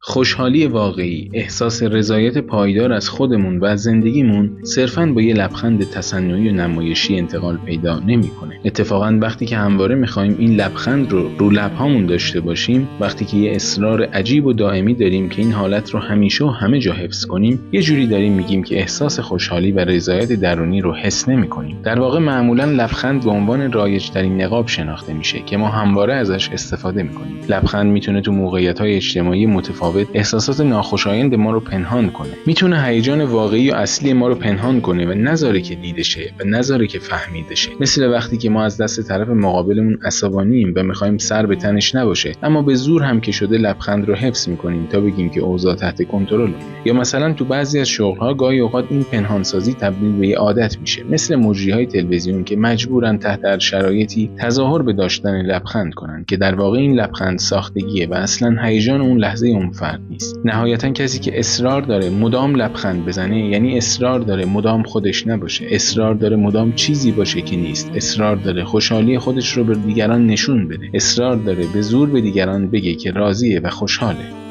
خوشحالی واقعی، احساس رضایت پایدار از خودمون و از زندگیمون صرفاً با یه لبخند تصنعی و نمایشی انتقال پیدا نمی‌کنه. اتفاقاً وقتی که همواره می‌خوایم این لبخند رو لب‌هامون داشته باشیم، وقتی که یه اصرار عجیب و دائمی داریم که این حالت رو همیشه و همه جا حفظ کنیم، یه جوری داریم میگیم که احساس خوشحالی و رضایت درونی رو حس نمی‌کنیم. در واقع معمولاً لبخند به عنوان رایج‌ترین نقاب شناخته میشه که ما همواره ازش استفاده می‌کنیم. لبخند میتونه تو موقعیت‌های اجتماعی متفاوت احساسات ناخوشایند ما رو پنهان کنه. میتونه هیجان واقعی و اصلی ما رو پنهان کنه و نذاره که دیده شه و نذاره که فهمیده شه. مثل وقتی که ما از دست طرف مقابلمون عصبانییم و می‌خوایم سر به تنش نباشه، اما به زور هم که شده لبخند رو حفظ می‌کنیم تا بگیم که اوضاع تحت کنترله. یا مثلا تو بعضی از شغل‌ها گاهی اوقات این پنهانسازی تبدیل به یه عادت میشه، مثل مجری‌های تلویزیون که مجبورن تحت هر شرایطی تظاهر به داشتن لبخند کنن که در واقع این لبخند ساختگیه و اصلا هیجان اون لحظه اون فرد نیست. نهایتا کسی که اصرار داره مدام لبخند بزنه یعنی اصرار داره مدام خودش نباشه، اصرار داره مدام چیزی باشه که نیست، اصرار داره خوشحالی خودش رو به دیگران نشون بده، اصرار داره به زور به دیگران بگه که راضیه و خوشحاله.